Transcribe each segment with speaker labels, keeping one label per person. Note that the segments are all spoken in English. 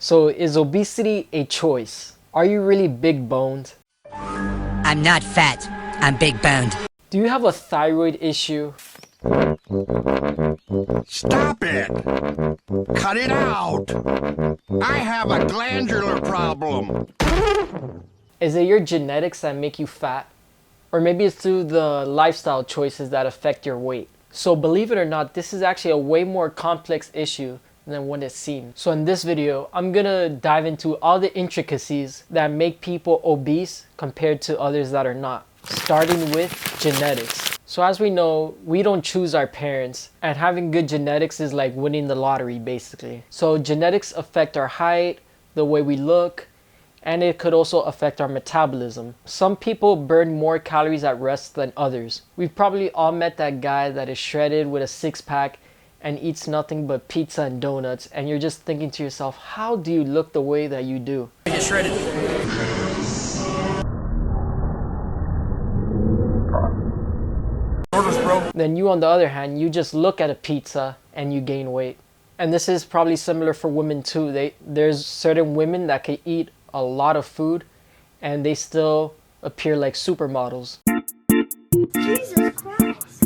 Speaker 1: So is obesity a choice? Are you really big boned?
Speaker 2: I'm not fat. I'm big boned.
Speaker 1: Do you have a thyroid issue?
Speaker 3: Stop it! Cut it out! I have a glandular problem.
Speaker 1: Is it your genetics that make you fat? Or maybe it's through the lifestyle choices that affect your weight. So believe it or not, this is actually a way more complex issue than what it seems. So in this video, I'm gonna dive into all the intricacies that make people obese compared to others that are not, starting with genetics. So as we know, we don't choose our parents, and having good genetics is like winning the lottery basically. So genetics affect our height, the way we look, and it could also affect our metabolism. Some people burn more calories at rest than others. We've probably all met that guy that is shredded with a six-pack and eats nothing but pizza and donuts, and you're just thinking to yourself, how do you look the way that you do?
Speaker 4: Get shredded. Orders, bro.
Speaker 1: Then you, on the other hand, you just look at a pizza and you gain weight. And this is probably similar for women too. There's certain women that can eat a lot of food and they still appear like supermodels.
Speaker 5: Jesus Christ.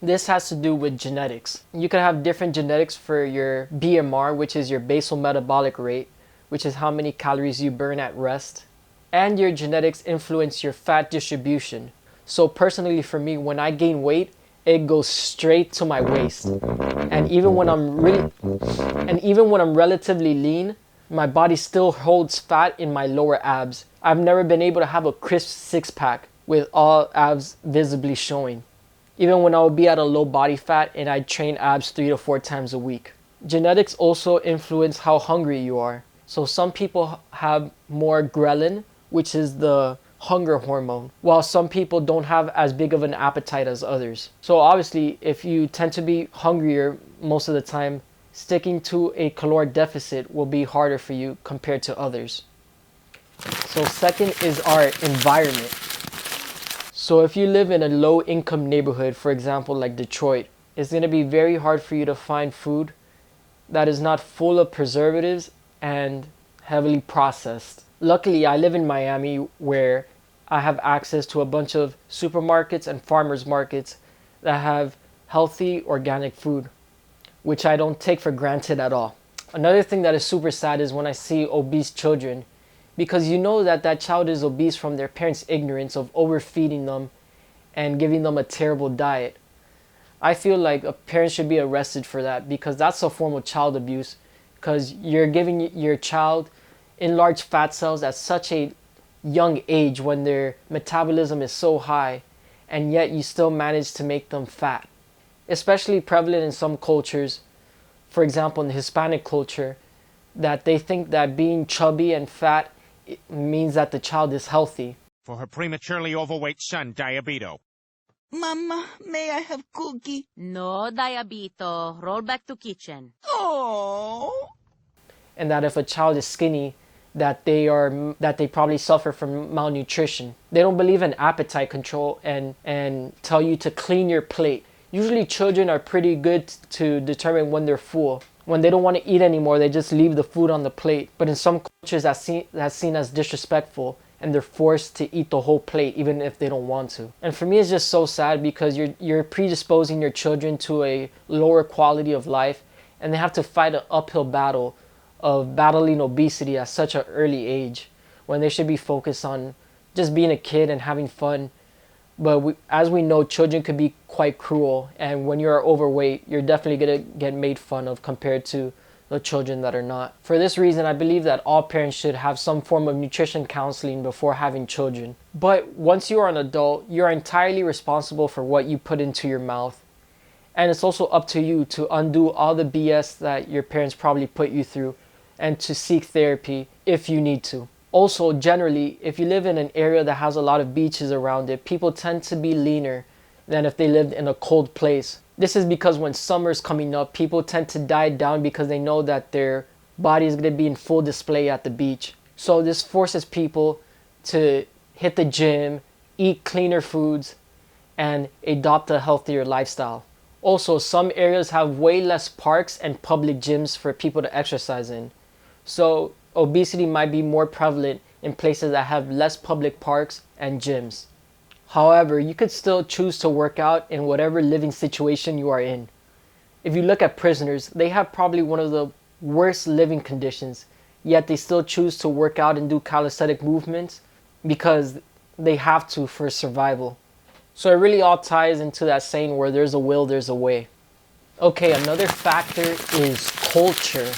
Speaker 1: This has to do with genetics. You can have different genetics for your BMR, which is your basal metabolic rate, which is how many calories you burn at rest. And your genetics influence your fat distribution. So personally for me, when I gain weight, it goes straight to my waist. And even when I'm relatively lean, my body still holds fat in my lower abs. I've never been able to have a crisp six-pack with all abs visibly showing, even when I would be at a low body fat and I'd train abs 3 to 4 times a week. Genetics also influence how hungry you are. So some people have more ghrelin, which is the hunger hormone, while some people don't have as big of an appetite as others. So obviously, if you tend to be hungrier most of the time, sticking to a caloric deficit will be harder for you compared to others. So second is our environment. So if you live in a low income neighborhood, for example, like Detroit, it's going to be very hard for you to find food that is not full of preservatives and heavily processed. Luckily, I live in Miami where I have access to a bunch of supermarkets and farmers markets that have healthy organic food, which I don't take for granted at all. Another thing that is super sad is when I see obese children, because you know that that child is obese from their parents' ignorance of overfeeding them and giving them a terrible diet. I feel like a parent should be arrested for that, because that's a form of child abuse, because you're giving your child enlarged fat cells at such a young age when their metabolism is so high, and yet you still manage to make them fat. Especially prevalent in some cultures, for example in the Hispanic culture, that they think that being chubby and fat means that the child is healthy.
Speaker 6: For her prematurely overweight son, Diabito.
Speaker 7: Mama, may I have cookie?
Speaker 8: No, Diabito. Roll back to kitchen.
Speaker 7: Oh.
Speaker 1: And that if a child is skinny, that they probably suffer from malnutrition. They don't believe in appetite control and tell you to clean your plate. Usually children are pretty good to determine when they're full. When they don't want to eat anymore, they just leave the food on the plate. But in some cultures, that's seen as disrespectful, and they're forced to eat the whole plate even if they don't want to. And for me, it's just so sad, because you're predisposing your children to a lower quality of life, and they have to fight an uphill battle of battling obesity at such an early age, when they should be focused on just being a kid and having fun. But as we know, children could be quite cruel, and when you're overweight, you're definitely going to get made fun of compared to the children that are not. For this reason, I believe that all parents should have some form of nutrition counseling before having children. But once you are an adult, you're entirely responsible for what you put into your mouth. And it's also up to you to undo all the BS that your parents probably put you through, and to seek therapy if you need to. Also, generally, if you live in an area that has a lot of beaches around it, people tend to be leaner than if they lived in a cold place. This is because when summer's coming up, people tend to diet down because they know that their body is going to be in full display at the beach. So this forces people to hit the gym, eat cleaner foods, and adopt a healthier lifestyle. Also, some areas have way less parks and public gyms for people to exercise in. So obesity might be more prevalent in places that have less public parks and gyms. However, you could still choose to work out in whatever living situation you are in. If you look at prisoners, they have probably one of the worst living conditions, yet they still choose to work out and do calisthenic movements because they have to for survival. So it really all ties into that saying where there's a will, there's a way. Okay, another factor is culture.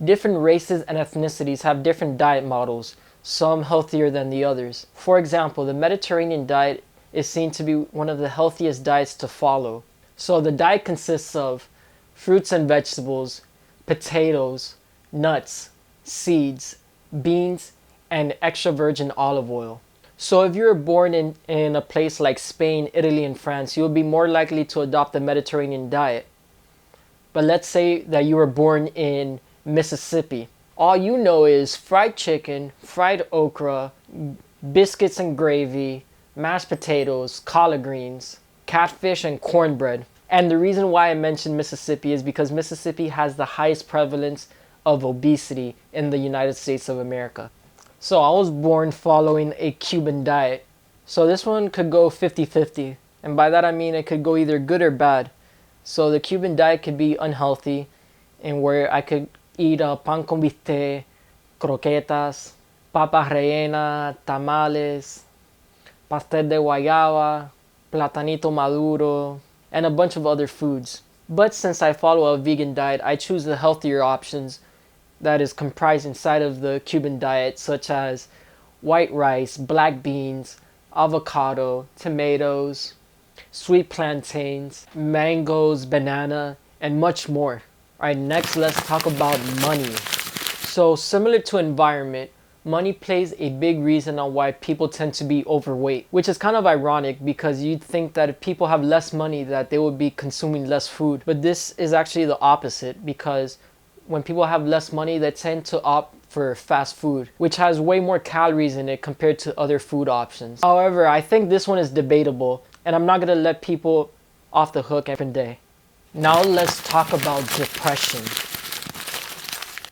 Speaker 1: Different races and ethnicities have different diet models, some healthier than the others. For example, the Mediterranean diet is seen to be one of the healthiest diets to follow. So the diet consists of fruits and vegetables, potatoes, nuts, seeds, beans, and extra virgin olive oil. So if you were born in a place like Spain, Italy, and France, you would be more likely to adopt the Mediterranean diet. But let's say that you were born in Mississippi. All you know is fried chicken, fried okra, biscuits and gravy, mashed potatoes, collard greens, catfish, and cornbread. And the reason why I mentioned Mississippi is because Mississippi has the highest prevalence of obesity in the United States of America. So I was born following a Cuban diet. So this one could go 50-50. And by that I mean it could go either good or bad. So the Cuban diet could be unhealthy, and where I could eat pan con bistec, croquetas, papas rellenas, tamales, pastel de guayaba, platanito maduro, and a bunch of other foods. But since I follow a vegan diet, I choose the healthier options that is comprised inside of the Cuban diet, such as white rice, black beans, avocado, tomatoes, sweet plantains, mangoes, banana, and much more. Alright, next let's talk about money. So similar to environment, money plays a big reason on why people tend to be overweight, which is kind of ironic because you'd think that if people have less money that they would be consuming less food. But this is actually the opposite, because when people have less money, they tend to opt for fast food, which has way more calories in it compared to other food options. However, I think this one is debatable, and I'm not gonna let people off the hook every day. Now let's talk about depression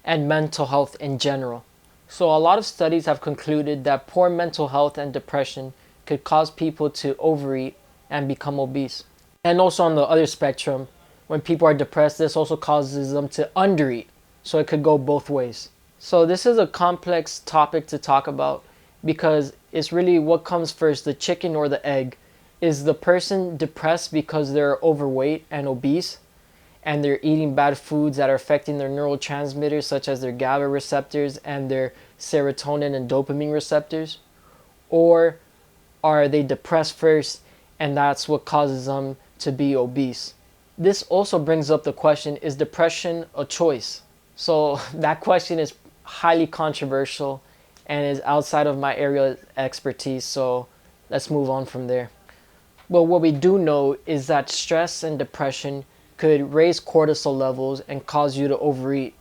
Speaker 1: and mental health in general. So a lot of studies have concluded that poor mental health and depression could cause people to overeat and become obese. And also on the other spectrum, when people are depressed, this also causes them to undereat. So it could go both ways. So this is a complex topic to talk about because it's really what comes first, the chicken or the egg. Is the person depressed because they're overweight and obese and they're eating bad foods that are affecting their neurotransmitters such as their GABA receptors and their serotonin and dopamine receptors? Or are they depressed first and that's what causes them to be obese? This also brings up the question, is depression a choice? So that question is highly controversial and is outside of my area of expertise, so let's move on from there. But what we do know is that stress and depression could raise cortisol levels and cause you to overeat.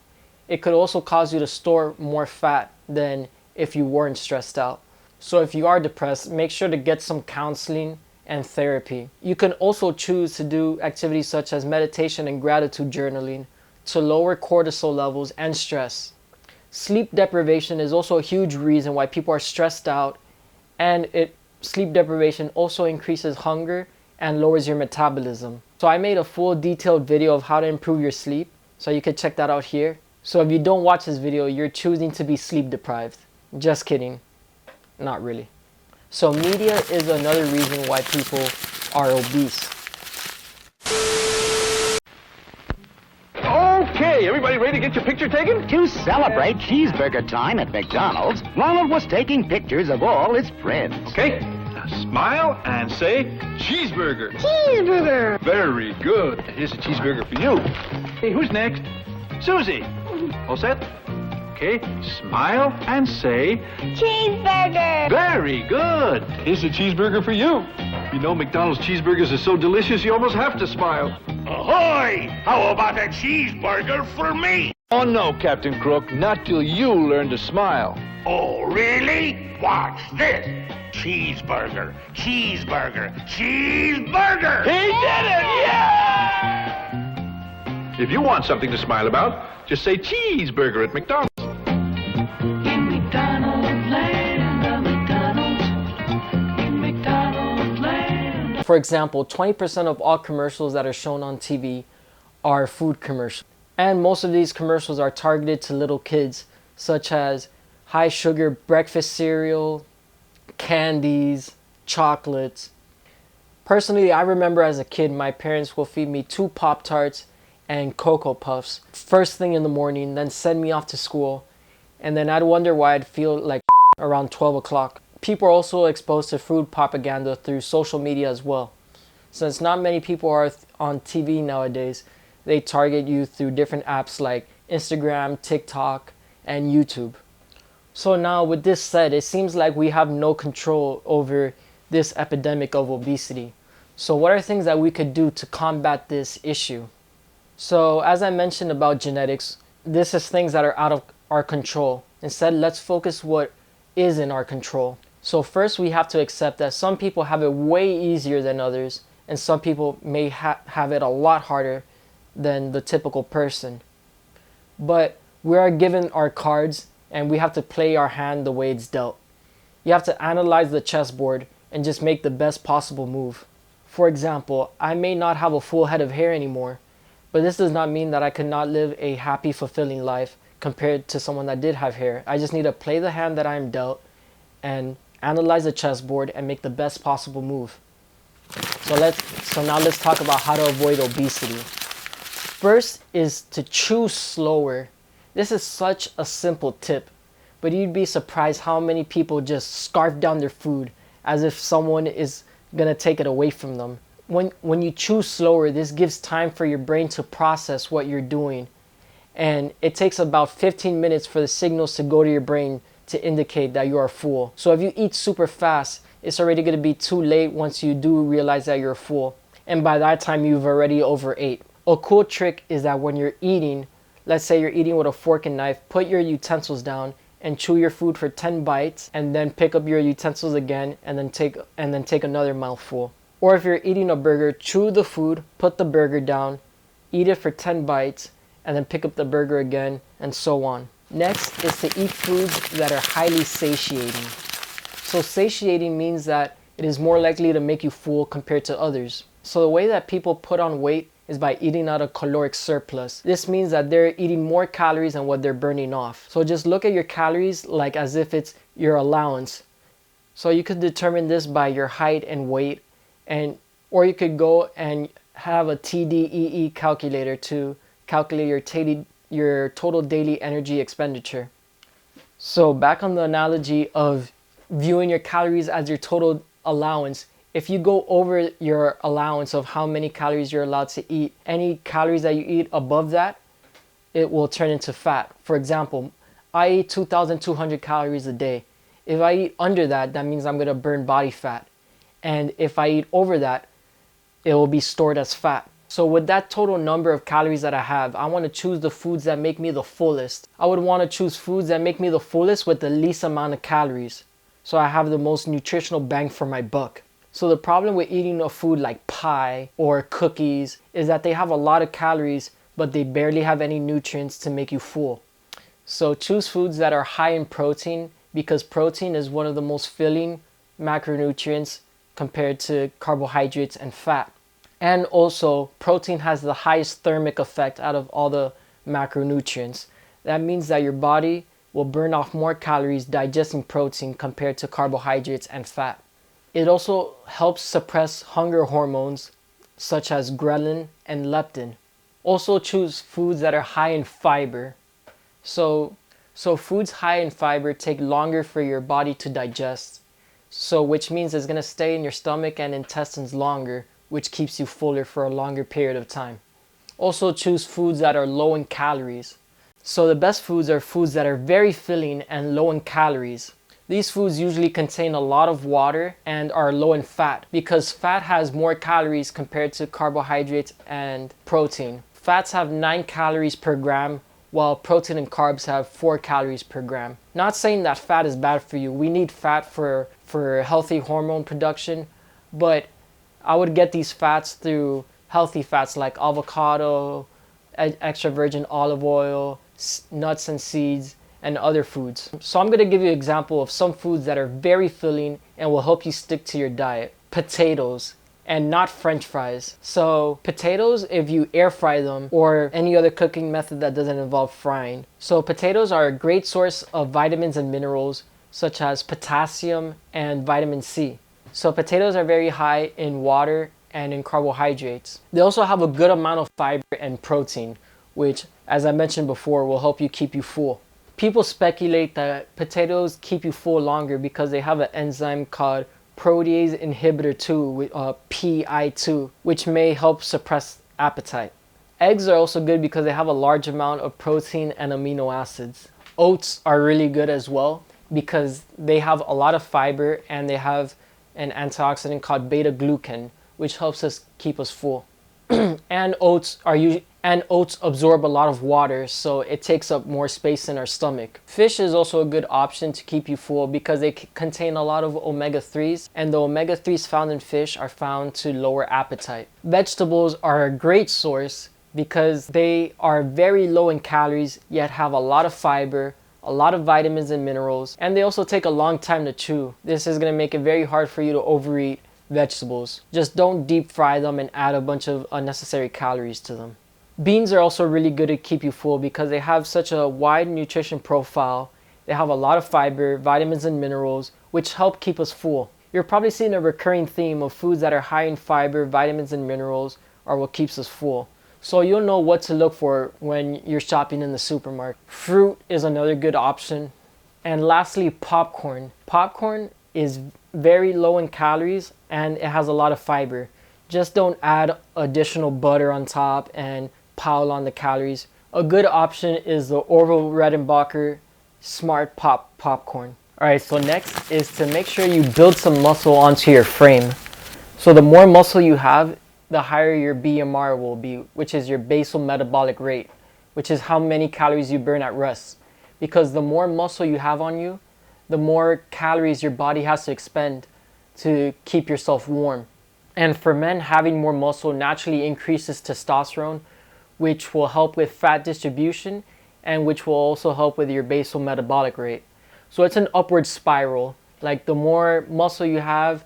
Speaker 1: It could also cause you to store more fat than if you weren't stressed out. So if you are depressed, make sure to get some counseling and therapy. You can also choose to do activities such as meditation and gratitude journaling to lower cortisol levels and stress. Sleep deprivation is also a huge reason why people are stressed out, and sleep deprivation also increases hunger and lowers your metabolism. So I made a full detailed video of how to improve your sleep, so you can check that out here. So if you don't watch this video, you're choosing to be sleep deprived. Just kidding. Not really. So media is another reason why people are obese.
Speaker 4: Okay, everybody ready to get your picture taken?
Speaker 9: To celebrate cheeseburger time at McDonald's, Ronald was taking pictures of all his friends.
Speaker 4: Okay, now smile and say cheeseburger.
Speaker 5: Cheeseburger.
Speaker 4: Very good. Here's a cheeseburger for you. Hey, who's next? Susie. All set? Okay, smile and say
Speaker 5: Cheeseburger.
Speaker 4: very good. Here's a cheeseburger for you. You know McDonald's cheeseburgers are so delicious you almost have to smile.
Speaker 3: Ahoy! How about a cheeseburger for me?
Speaker 4: Oh no, Captain Crook, not till you learn to smile.
Speaker 3: Oh, really? Watch this. Cheeseburger, cheeseburger, cheeseburger!
Speaker 4: He did it! Yeah! If you want something to smile about, just say cheeseburger at McDonald's.
Speaker 10: In McDonald's land, in McDonald's land.
Speaker 1: For example, 20% of all commercials that are shown on TV are food commercials. And most of these commercials are targeted to little kids, such as high sugar breakfast cereal, candies, chocolates. Personally, I remember as a kid, my parents will feed me 2 Pop-Tarts and Cocoa Puffs first thing in the morning, then send me off to school. And then I'd wonder why I'd feel like around 12 o'clock. People are also exposed to food propaganda through social media as well. Since not many people are on TV nowadays, they target you through different apps like Instagram, TikTok, and YouTube. So now with this said, it seems like we have no control over this epidemic of obesity. So what are things that we could do to combat this issue? So as I mentioned about genetics, this is things that are out of our control. Instead, let's focus what is in our control. So first we have to accept that some people have it way easier than others, and some people may have it a lot harder than the typical person. But we are given our cards and we have to play our hand the way it's dealt. You have to analyze the chessboard and just make the best possible move. For example, I may not have a full head of hair anymore, but this does not mean that I could not live a happy, fulfilling life compared to someone that did have hair. I just need to play the hand that I am dealt and analyze the chessboard and make the best possible move. So now let's talk about how to avoid obesity. First is to chew slower. This is such a simple tip, but you'd be surprised how many people just scarf down their food as if someone is gonna take it away from them. When you chew slower, this gives time for your brain to process what you're doing, and it takes about 15 minutes for the signals to go to your brain to indicate that you are full. So if you eat super fast, it's already gonna be too late once you do realize that you're full, and by that time you've already overate. A cool trick is that when you're eating, let's say you're eating with a fork and knife, put your utensils down and chew your food for 10 bites and then pick up your utensils again and then take another mouthful. Or if you're eating a burger, chew the food, put the burger down, eat it for 10 bites and then pick up the burger again, and so on. Next is to eat foods that are highly satiating. So satiating means that it is more likely to make you full compared to others. So the way that people put on weight is by eating out a caloric surplus. This means that they're eating more calories than what they're burning off. So just look at your calories like as if it's your allowance. So you could determine this by your height and weight, or you could go and have a TDEE calculator to calculate your total daily energy expenditure. So back on the analogy of viewing your calories as your total allowance, if you go over your allowance of how many calories you're allowed to eat, any calories that you eat above that, it will turn into fat. For example, I eat 2,200 calories a day. If I eat under that, that means I'm gonna burn body fat. And if I eat over that, it will be stored as fat. So with that total number of calories that I have, I wanna choose the foods that make me the fullest. I would wanna choose foods that make me the fullest with the least amount of calories, so I have the most nutritional bang for my buck. So the problem with eating a food like pie or cookies is that they have a lot of calories, but they barely have any nutrients to make you full. So choose foods that are high in protein, because protein is one of the most filling macronutrients compared to carbohydrates and fat. And also, protein has the highest thermic effect out of all the macronutrients. That means that your body will burn off more calories digesting protein compared to carbohydrates and fat. It also helps suppress hunger hormones such as ghrelin and leptin. Also choose foods that are high in fiber. So foods high in fiber take longer for your body to digest. So which means it's going to stay in your stomach and intestines longer, which keeps you fuller for a longer period of time. Also choose foods that are low in calories. So the best foods are foods that are very filling and low in calories. These foods usually contain a lot of water and are low in fat, because fat has more calories compared to carbohydrates and protein. Fats have 9 calories per gram, while protein and carbs have 4 calories per gram. Not saying that fat is bad for you. We need fat for healthy hormone production, but I would get these fats through healthy fats like avocado, extra virgin olive oil, nuts and seeds, and other foods. So I'm going to give you an example of some foods that are very filling and will help you stick to your diet. Potatoes, and not French fries. So potatoes, if you air fry them, or any other cooking method that doesn't involve frying. So potatoes are a great source of vitamins and minerals such as potassium and vitamin C. So potatoes are very high in water and in carbohydrates. They also have a good amount of fiber and protein, which, as I mentioned before, will help you keep you full. People speculate that potatoes keep you full longer because they have an enzyme called protease inhibitor 2, PI2, which may help suppress appetite. Eggs are also good because they have a large amount of protein and amino acids. Oats are really good as well because they have a lot of fiber and they have an antioxidant called beta glucan, which helps us keep us full. And oats absorb a lot of water, so it takes up more space in our stomach. Fish is also a good option to keep you full because they contain a lot of omega-3s, and the omega-3s found in fish are found to lower appetite. Vegetables are a great source because they are very low in calories yet have a lot of fiber, a lot of vitamins and minerals, and they also take a long time to chew. This is going to make it very hard for you to overeat vegetables. Just don't deep fry them and add a bunch of unnecessary calories to them. Beans are also really good to keep you full because they have such a wide nutrition profile. They have a lot of fiber, vitamins and minerals, which help keep us full. You're probably seeing a recurring theme of foods that are high in fiber, vitamins and minerals are what keeps us full. So you'll know what to look for when you're shopping in the supermarket. Fruit is another good option. And lastly, popcorn. Popcorn is very low in calories and it has a lot of fiber. Just don't add additional butter on top and pile on the calories. A good option is the Orville Redenbacher Smart Popcorn. Alright, so next is to make sure you build some muscle onto your frame. So the more muscle you have, the higher your BMR will be, which is your basal metabolic rate, which is how many calories you burn at rest. Because the more muscle you have on you, the more calories your body has to expend to keep yourself warm. And for men, having more muscle naturally increases testosterone, which will help with fat distribution and which will also help with your basal metabolic rate. So it's an upward spiral. Like the more muscle you have,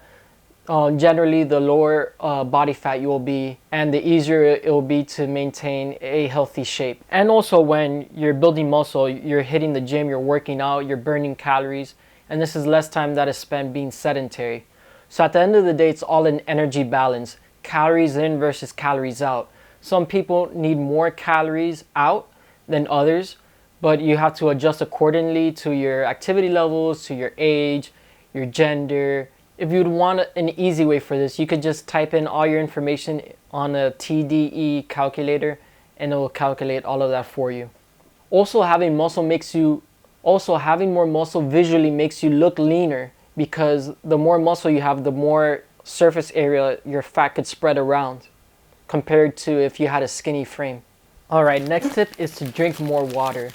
Speaker 1: generally the lower body fat you will be and the easier it will be to maintain a healthy shape. And also when you're building muscle, you're hitting the gym, you're working out, you're burning calories, and this is less time that is spent being sedentary. So at the end of the day, it's all an energy balance, calories in versus calories out. Some people need more calories out than others, but you have to adjust accordingly to your activity levels, to your age, your gender. If you'd want an easy way for this, you could just type in all your information on a TDE calculator and it will calculate all of that for you. Also, having more muscle visually makes you look leaner because the more muscle you have, the more surface area your fat could spread around compared to if you had a skinny frame. Alright, next tip is to drink more water.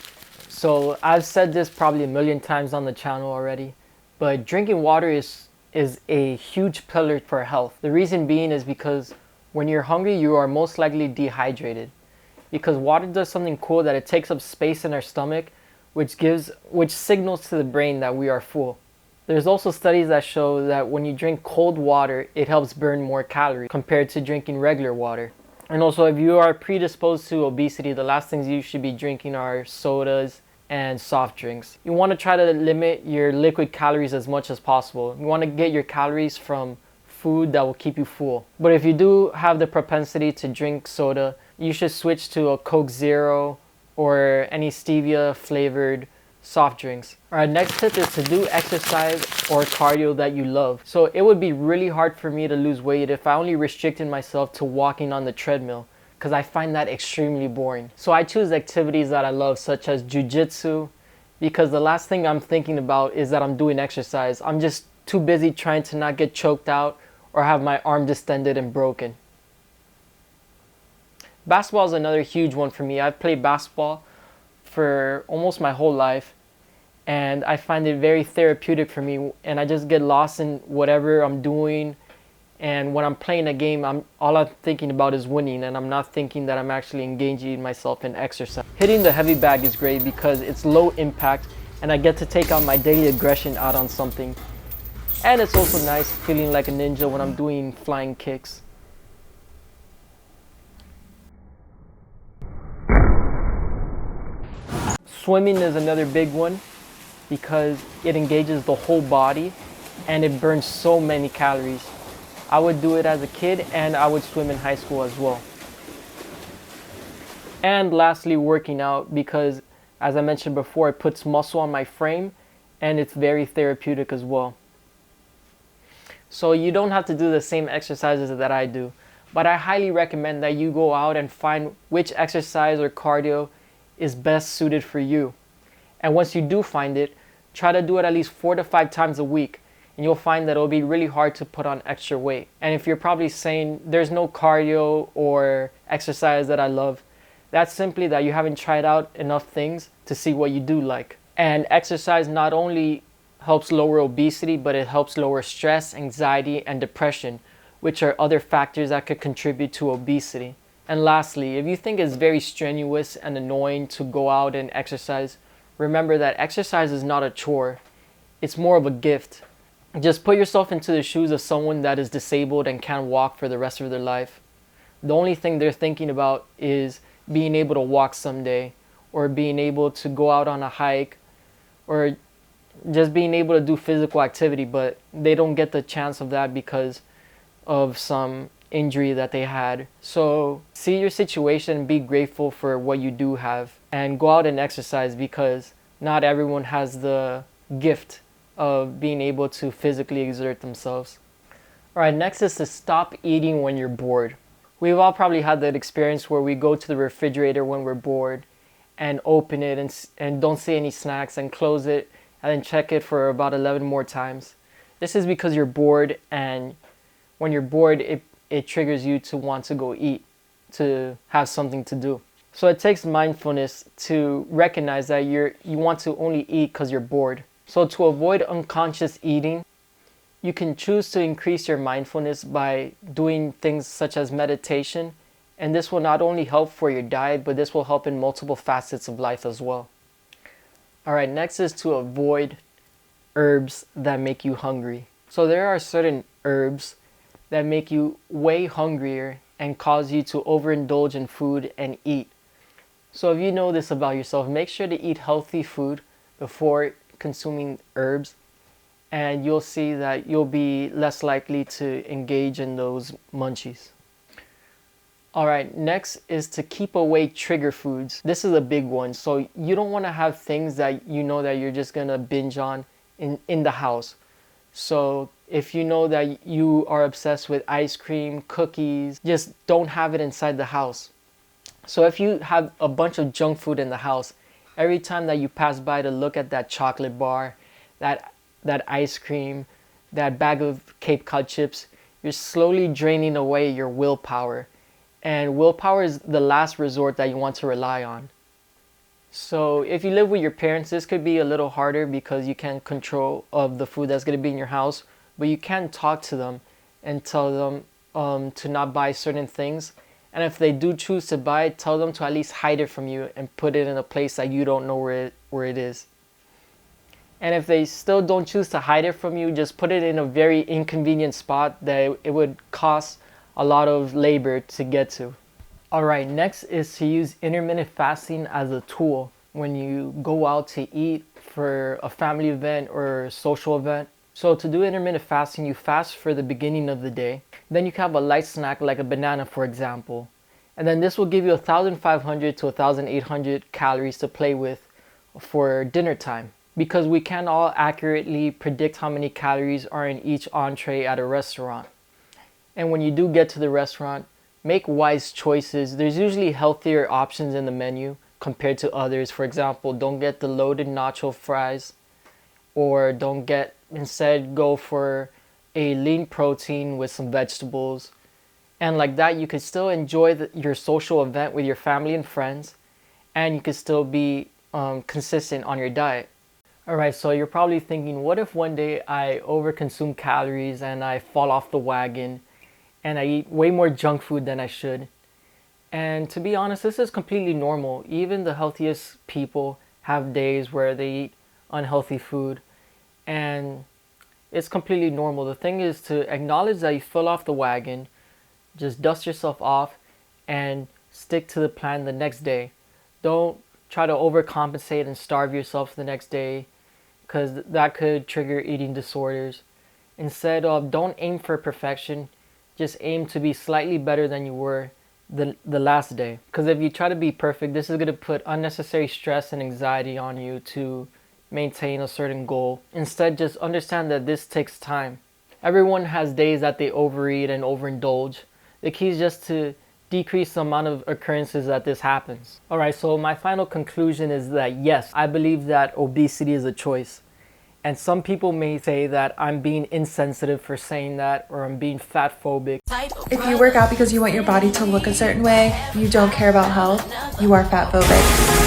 Speaker 1: So I've said this probably a million times on the channel already, but drinking water is a huge pillar for health. The reason being is because when you're hungry, you are most likely dehydrated. Because water does something cool that it takes up space in our stomach, which signals to the brain that we are full. There's also studies that show that when you drink cold water, it helps burn more calories compared to drinking regular water. And also, if you are predisposed to obesity, the last things you should be drinking are sodas and soft drinks. You want to try to limit your liquid calories as much as possible. You want to get your calories from food that will keep you full. But if you do have the propensity to drink soda, you should switch to a Coke Zero or any stevia flavored soft drinks. Alright, next tip is to do exercise or cardio that you love. So it would be really hard for me to lose weight if I only restricted myself to walking on the treadmill, because I find that extremely boring. So I choose activities that I love, such as jujitsu, because the last thing I'm thinking about is that I'm doing exercise. I'm just too busy trying to not get choked out or have my arm distended and broken. Basketball is another huge one for me. I've played basketball for almost my whole life, and I find it very therapeutic for me, and I just get lost in whatever I'm doing. And when I'm playing a game, all I'm thinking about is winning, and I'm not thinking that I'm actually engaging myself in exercise. Hitting the heavy bag is great because it's low impact, and I get to take out my daily aggression out on something. And it's also nice feeling like a ninja when I'm doing flying kicks. Swimming is another big one because it engages the whole body and it burns so many calories. I would do it as a kid, and I would swim in high school as well. And lastly, working out, because as I mentioned before, it puts muscle on my frame and it's very therapeutic as well. So you don't have to do the same exercises that I do, but I highly recommend that you go out and find which exercise or cardio is best suited for you. And once you do find it, try to do it at least 4 to 5 times a week. And you'll find that it'll be really hard to put on extra weight. And if you're probably saying there's no cardio or exercise that I love, that's simply that you haven't tried out enough things to see what you do like. And exercise not only helps lower obesity, but it helps lower stress, anxiety, and depression, which are other factors that could contribute to obesity. And lastly, if you think it's very strenuous and annoying to go out and exercise, remember that exercise is not a chore. It's more of a gift. Just put yourself into the shoes of someone that is disabled and can't walk for the rest of their life. The only thing they're thinking about is being able to walk someday, or being able to go out on a hike, or just being able to do physical activity, but they don't get the chance of that because of some injury that they had. So see your situation and be grateful for what you do have, and go out and exercise because not everyone has the gift of being able to physically exert themselves. Alright, next is to stop eating when you're bored. We've all probably had that experience where we go to the refrigerator when we're bored and open it and don't see any snacks and close it and then check it for about 11 more times. This is because you're bored, and when you're bored, it triggers you to want to go eat, to have something to do. So it takes mindfulness to recognize that you want to only eat because you're bored. So to avoid unconscious eating, you can choose to increase your mindfulness by doing things such as meditation, and this will not only help for your diet, but this will help in multiple facets of life as well. Alright, next is to avoid herbs that make you hungry. So there are certain herbs that make you way hungrier and cause you to overindulge in food and eat. So if you know this about yourself, make sure to eat healthy food before consuming herbs, and you'll see that you'll be less likely to engage in those munchies. Alright, next is to keep away trigger foods. This is a big one. So you don't want to have things that you know that you're just gonna binge on in the house. So if you know that you are obsessed with ice cream, cookies, just don't have it inside the house. So if you have a bunch of junk food in the house, every time that you pass by to look at that chocolate bar, that ice cream, that bag of Cape Cod chips, you're slowly draining away your willpower. And willpower is the last resort that you want to rely on. So if you live with your parents, this could be a little harder because you can't control of the food that's going to be in your house, but you can talk to them and tell them to not buy certain things. And if they do choose to buy it, tell them to at least hide it from you and put it in a place that you don't know where it is. And if they still don't choose to hide it from you, just put it in a very inconvenient spot that it would cost a lot of labor to get to. Alright, next is to use intermittent fasting as a tool when you go out to eat for a family event or a social event. So to do intermittent fasting, you fast for the beginning of the day. Then you can have a light snack like a banana, for example. And then this will give you 1,500 to 1,800 calories to play with for dinner time. Because we can't all accurately predict how many calories are in each entree at a restaurant. And when you do get to the restaurant, make wise choices. There's usually healthier options in the menu compared to others. For example, don't get the loaded nacho fries, or instead go for a lean protein with some vegetables. And like that, you can still enjoy your social event with your family and friends, and you can still be consistent on your diet. Alright, so you're probably thinking, what if one day I overconsume calories and I fall off the wagon and I eat way more junk food than I should? And to be honest, this is completely normal. Even the healthiest people have days where they eat unhealthy food, and it's completely normal. The thing is to acknowledge that you fell off the wagon, just dust yourself off, and stick to the plan the next day. Don't try to overcompensate and starve yourself the next day, because that could trigger eating disorders. Instead of, don't aim for perfection, just aim to be slightly better than you were the last day. Because if you try to be perfect, this is going to put unnecessary stress and anxiety on you to maintain a certain goal. Instead, just understand that this takes time. Everyone has days that they overeat and overindulge. The key is just to decrease the amount of occurrences that this happens. Alright, so my final conclusion is that yes, I believe that obesity is a choice. And some people may say that I'm being insensitive for saying that, or I'm being fat phobic.
Speaker 11: If you work out because you want your body to look a certain way, you don't care about health, you are fat phobic.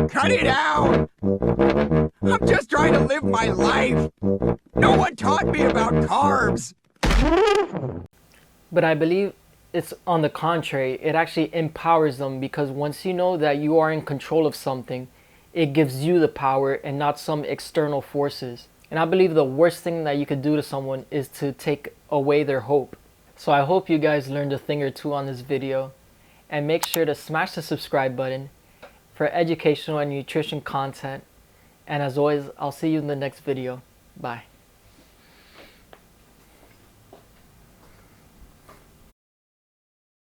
Speaker 3: Cut it out! I'm just trying to live my life. No one taught me about carbs.
Speaker 1: But I believe it's on the contrary. It actually empowers them, because once you know that you are in control of something, it gives you the power and not some external forces. And I believe the worst thing that you could do to someone is to take away their hope. So I hope you guys learned a thing or two on this video, and make sure to smash the subscribe button for educational and nutrition content. And as always, I'll see you in the next video. Bye.